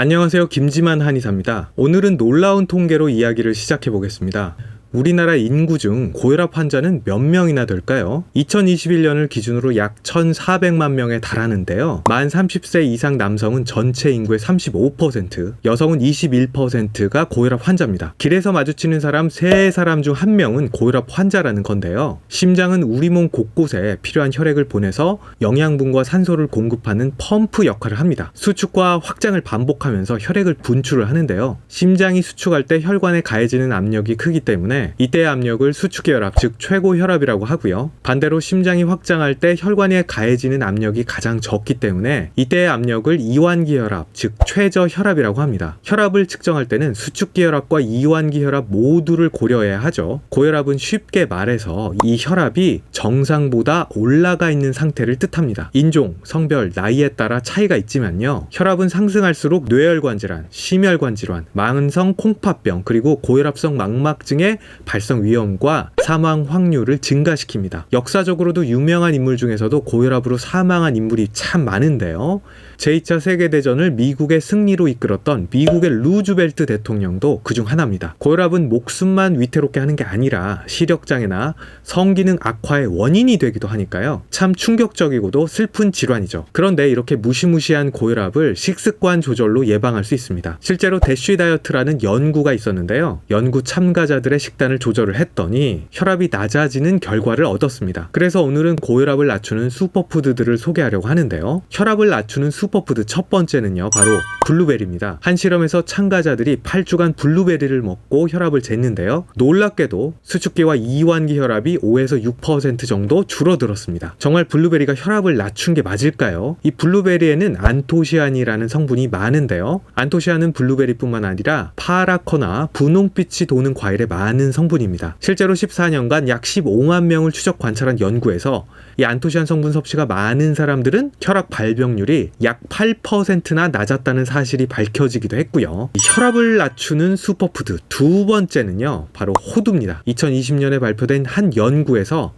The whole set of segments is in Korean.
안녕하세요. 김지만 한의사입니다. 오늘은 놀라운 통계로 이야기를 시작해 보겠습니다. 우리나라 인구 중 고혈압 환자는 몇 명이나 될까요? 2021년을 기준으로 약 1,400만 명에 달하는데요. 만 30세 이상 남성은 전체 인구의 35%, 여성은 21%가 고혈압 환자입니다. 길에서 마주치는 사람 3사람 중 1명은 고혈압 환자라는 건데요. 심장은 우리 몸 곳곳에 필요한 혈액을 보내서 영양분과 산소를 공급하는 펌프 역할을 합니다. 수축과 확장을 반복하면서 혈액을 분출을 하는데요. 심장이 수축할 때 혈관에 가해지는 압력이 크기 때문에 이때의 압력을 수축기혈압, 즉 최고 혈압이라고 하고요. 반대로 심장이 확장할 때 혈관에 가해지는 압력이 가장 적기 때문에 이때의 압력을 이완기혈압, 즉 최저혈압이라고 합니다. 혈압을 측정할 때는 수축기혈압과 이완기혈압 모두를 고려해야 하죠. 고혈압은 쉽게 말해서 이 혈압이 정상보다 올라가 있는 상태를 뜻합니다. 인종, 성별, 나이에 따라 차이가 있지만요. 혈압은 상승할수록 뇌혈관 질환, 심혈관 질환, 만성 콩팥병, 그리고 고혈압성 망막증의 발생 위험과 사망 확률을 증가시킵니다. 역사적으로도 유명한 인물 중에서도 고혈압으로 사망한 인물이 참 많은데요. 제2차 세계대전을 미국의 승리로 이끌었던 미국의 루즈벨트 대통령도 그중 하나입니다. 고혈압은 목숨만 위태롭게 하는 게 아니라 시력장애나 성기능 악화의 원인이 되기도 하니까요. 참 충격적이고도 슬픈 질환이죠. 그런데 이렇게 무시무시한 고혈압을 식습관 조절로 예방할 수 있습니다. 실제로 대쉬 다이어트라는 연구가 있었는데요. 연구 참가자들의 식단을 조절을 했더니 혈압이 낮아지는 결과를 얻었습니다. 그래서 오늘은 고혈압을 낮추는 슈퍼푸드들을 소개하려고 하는데요. 혈압을 낮추는 슈퍼푸드 첫 번째는요, 바로 블루베리입니다. 한 실험에서 참가자들이 8주간 블루베리를 먹고 혈압을 쟀는데요. 놀랍게도 수축기와 이완기 혈압이 5에서 6% 정도 줄어들었습니다. 정말 블루베리가 혈압을 낮춘 게 맞을까요? 이 블루베리에는 안토시아닌이라는 성분이 많은데요. 안토시아닌은 블루베리뿐만 아니라 파랗거나 분홍빛이 도는 과일에 많은 성분입니다. 실제로 14년간 약 15만 명을 추적 관찰한 연구에서 이 안토시아닌 성분 섭취가 많은 사람들은 혈압 발병률이 약 8%나 낮았다는 사실이 밝혀지기도 했고요. 이 혈압을 낮추는 슈퍼푸드 두 번째는요, 바로 호두입니다. 2020년에 발표된 한 연구에서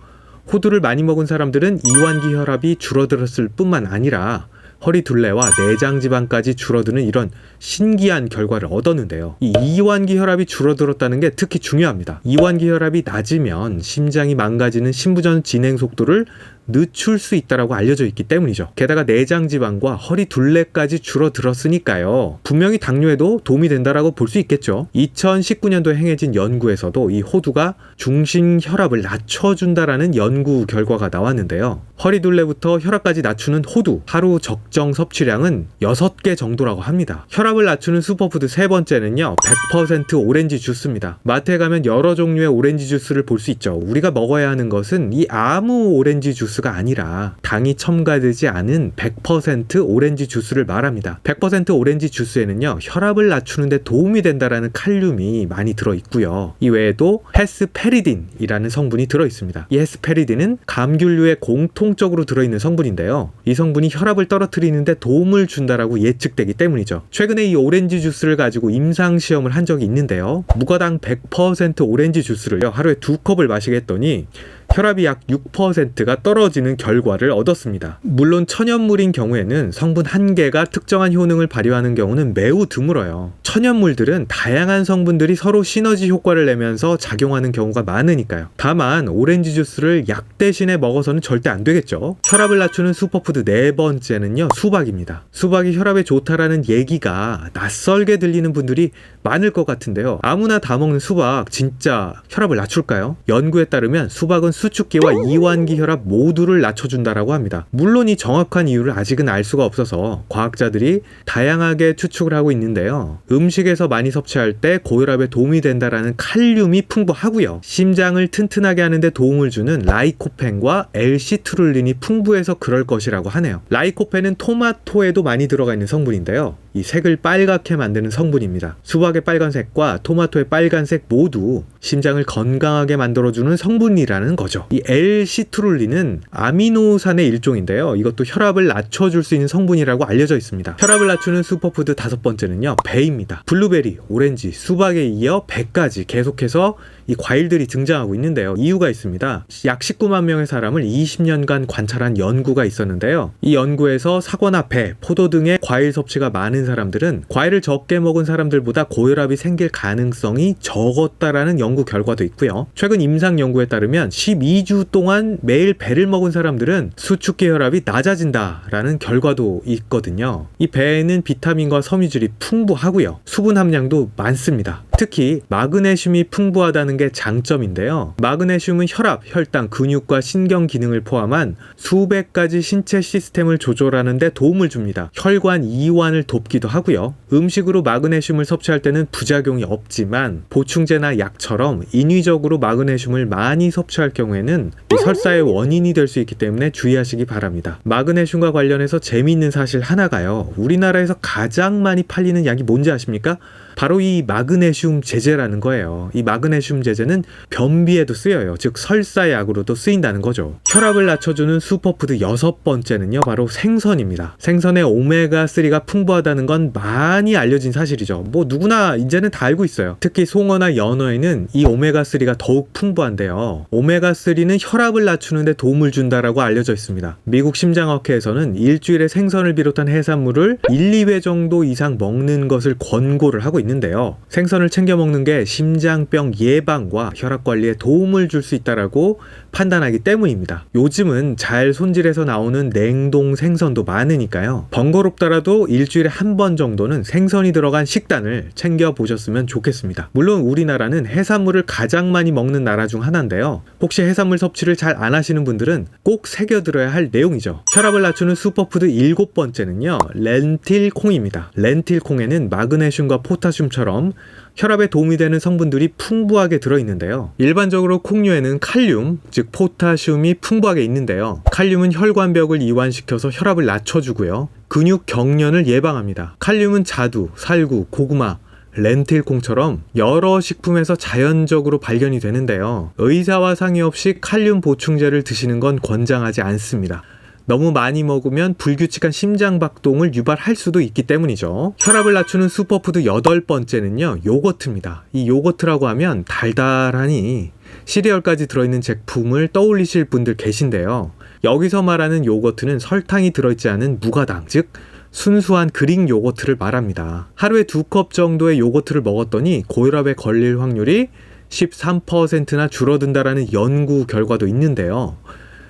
호두를 많이 먹은 사람들은 이완기 혈압이 줄어들었을 뿐만 아니라 허리 둘레와 내장 지방까지 줄어드는 이런 신기한 결과를 얻었는데요. 이 이완기 혈압이 줄어들었다는 게 특히 중요합니다. 이완기 혈압이 낮으면 심장이 망가지는 심부전 진행 속도를 늦출 수 있다고 알려져 있기 때문이죠. 게다가 내장 지방과 허리 둘레까지 줄어들었으니까요. 분명히 당뇨에도 도움이 된다라고 볼 수 있겠죠. 2019년도에 행해진 연구에서도 이 호두가 중심 혈압을 낮춰준다라는 연구 결과가 나왔는데요. 허리 둘레부터 혈압까지 낮추는 호두 하루 적정 섭취량은 6개 정도라고 합니다. 혈압을 낮추는 슈퍼푸드 세 번째는요, 100% 오렌지 주스입니다. 마트에 가면 여러 종류의 오렌지 주스를 볼 수 있죠. 우리가 먹어야 하는 것은 이 아무 오렌지 주스가 아니라 당이 첨가되지 않은 100% 오렌지 주스를 말합니다. 100% 오렌지 주스에는요, 혈압을 낮추는 데 도움이 된다라는 칼륨이 많이 들어있고요. 이 외에도 헤스페리딘이라는 성분이 들어있습니다. 이 헤스페리딘은 감귤류에 공통적으로 들어있는 성분인데요. 이 성분이 혈압을 떨어뜨리는 데 도움을 준다라고 예측되기 때문이죠. 최근에 이 오렌지 주스를 가지고 임상시험을 한 적이 있는데요. 무가당 100% 오렌지 주스를요, 하루에 2컵을 마시게 했더니 혈압이 약 6%가 떨어지는 결과를 얻었습니다. 물론 천연물인 경우에는 성분 한 개가 특정한 효능을 발휘하는 경우는 매우 드물어요. 천연물들은 다양한 성분들이 서로 시너지 효과를 내면서 작용하는 경우가 많으니까요. 다만 오렌지 주스를 약 대신에 먹어서는 절대 안 되겠죠. 혈압을 낮추는 슈퍼푸드 네 번째는요, 수박입니다. 수박이 혈압에 좋다라는 얘기가 낯설게 들리는 분들이 많을 것 같은데요. 아무나 다 먹는 수박 진짜 혈압을 낮출까요? 연구에 따르면 수박은 수축기와 이완기 혈압 모두를 낮춰준다라고 합니다. 물론 이 정확한 이유를 아직은 알 수가 없어서 과학자들이 다양하게 추측을 하고 있는데요. 음식에서 많이 섭취할 때 고혈압에 도움이 된다라는 칼륨이 풍부하고요. 심장을 튼튼하게 하는 데 도움을 주는 라이코펜과 L-시트룰린이 풍부해서 그럴 것이라고 하네요. 라이코펜은 토마토에도 많이 들어가 있는 성분인데요. 이 색을 빨갛게 만드는 성분입니다. 수박의 빨간색과 토마토의 빨간색 모두 심장을 건강하게 만들어주는 성분이라는 거죠. 이 L-시트룰린은 아미노산의 일종인데요. 이것도 혈압을 낮춰줄 수 있는 성분이라고 알려져 있습니다. 혈압을 낮추는 슈퍼푸드 다섯 번째는요, 배입니다. 블루베리, 오렌지, 수박에 이어 배까지 계속해서 이 과일들이 등장하고 있는데요. 이유가 있습니다. 약 19만 명의 사람을 20년간 관찰한 연구가 있었는데요. 이 연구에서 사과나 배, 포도 등의 과일 섭취가 많은 많은 사람들은 과일을 적게 먹은 사람들보다 고혈압이 생길 가능성이 적었다라는 연구 결과도 있고요. 최근 임상 연구에 따르면 12주 동안 매일 배를 먹은 사람들은 수축기 혈압이 낮아진다라는 결과도 있거든요. 이 배에는 비타민과 섬유질이 풍부하고요. 수분 함량도 많습니다. 특히 마그네슘이 풍부하다는 게 장점인데요. 마그네슘은 혈압, 혈당, 근육과 신경 기능을 포함한 수백 가지 신체 시스템을 조절하는 데 도움을 줍니다. 혈관 이완을 돕기도 하고요. 음식으로 마그네슘을 섭취할 때는 부작용이 없지만 보충제나 약처럼 인위적으로 마그네슘을 많이 섭취할 경우에는 설사의 원인이 될 수 있기 때문에 주의하시기 바랍니다. 마그네슘과 관련해서 재미있는 사실 하나가요. 우리나라에서 가장 많이 팔리는 약이 뭔지 아십니까? 바로 이 마그네슘 제제라는 거예요. 이 마그네슘 제제는 변비에도 쓰여요. 즉 설사약으로도 쓰인다는 거죠. 혈압을 낮춰주는 슈퍼푸드 6번째는요. 바로 생선입니다. 생선의 오메가3가 풍부하다는 건 많이 알려진 사실이죠. 뭐 누구나 이제는 다 알고 있어요. 특히 송어나 연어에는 이 오메가3가 더욱 풍부한데요. 오메가3는 혈압을 낮추는 데 도움을 준다라고 알려져 있습니다. 미국 심장학회에서는 일주일에 생선을 비롯한 해산물을 1, 2회 정도 이상 먹는 것을 권고를 하고 있는데요. 생선을 챙겨 먹는 게 심장병 예방과 혈압 관리에 도움을 줄 수 있다라고 판단하기 때문입니다. 요즘은 잘 손질해서 나오는 냉동 생선도 많으니까요. 번거롭더라도 일주일에 한 번 정도는 생선이 들어간 식단을 챙겨 보셨으면 좋겠습니다. 물론 우리나라는 해산물을 가장 많이 먹는 나라 중 하나인데요. 혹시 해산물 섭취를 잘 안 하시는 분들은 꼭 새겨들어야 할 내용이죠. 혈압을 낮추는 슈퍼푸드 7번째는요. 렌틸콩입니다. 렌틸콩에는 마그네슘과 포타슘처럼 혈압에 도움이 되는 성분들이 풍부하게 들어있는데요. 일반적으로 콩류에는 칼륨, 즉 포타슘이 풍부하게 있는데요. 칼륨은 혈관벽을 이완시켜서 혈압을 낮춰주고요. 근육 경련을 예방합니다. 칼륨은 자두, 살구, 고구마, 렌틸콩처럼 여러 식품에서 자연적으로 발견이 되는데요. 의사와 상의 없이 칼륨 보충제를 드시는 건 권장하지 않습니다. 너무 많이 먹으면 불규칙한 심장박동을 유발할 수도 있기 때문이죠. 혈압을 낮추는 슈퍼푸드 8번째는요. 요거트입니다. 이 요거트라고 하면 달달하니 시리얼까지 들어있는 제품을 떠올리실 분들 계신데요. 여기서 말하는 요거트는 설탕이 들어있지 않은 무가당, 즉 순수한 그릭 요거트를 말합니다. 하루에 2컵 정도의 요거트를 먹었더니 고혈압에 걸릴 확률이 13%나 줄어든다라는 연구 결과도 있는데요.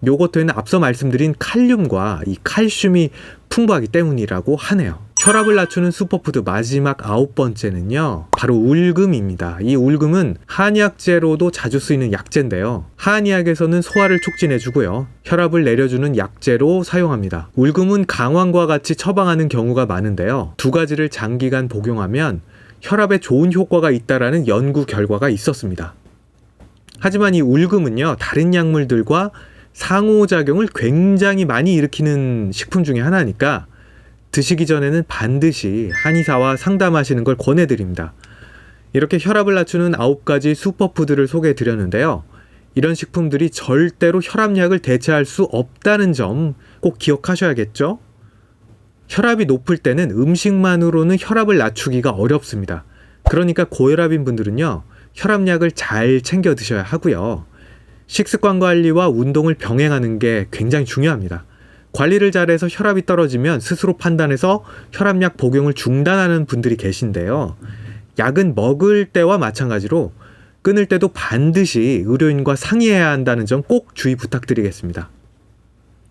요거트에는 앞서 말씀드린 칼륨과 이 칼슘이 풍부하기 때문이라고 하네요. 혈압을 낮추는 슈퍼푸드 마지막 9번째는요. 바로 울금입니다. 이 울금은 한약재로도 자주 쓰이는 약재인데요. 한의학에서는 소화를 촉진해주고요. 혈압을 내려주는 약재로 사용합니다. 울금은 강황과 같이 처방하는 경우가 많은데요. 두 가지를 장기간 복용하면 혈압에 좋은 효과가 있다라는 연구 결과가 있었습니다. 하지만 이 울금은요. 다른 약물들과 상호작용을 굉장히 많이 일으키는 식품 중에 하나니까 드시기 전에는 반드시 한의사와 상담하시는 걸 권해드립니다. 이렇게 혈압을 낮추는 9가지 슈퍼푸드를 소개해드렸는데요. 이런 식품들이 절대로 혈압약을 대체할 수 없다는 점 꼭 기억하셔야겠죠? 혈압이 높을 때는 음식만으로는 혈압을 낮추기가 어렵습니다. 그러니까 고혈압인 분들은요. 혈압약을 잘 챙겨 드셔야 하고요. 식습관 관리와 운동을 병행하는 게 굉장히 중요합니다. 관리를 잘해서 혈압이 떨어지면 스스로 판단해서 혈압약 복용을 중단하는 분들이 계신데요. 약은 먹을 때와 마찬가지로 끊을 때도 반드시 의료인과 상의해야 한다는 점 꼭 주의 부탁드리겠습니다.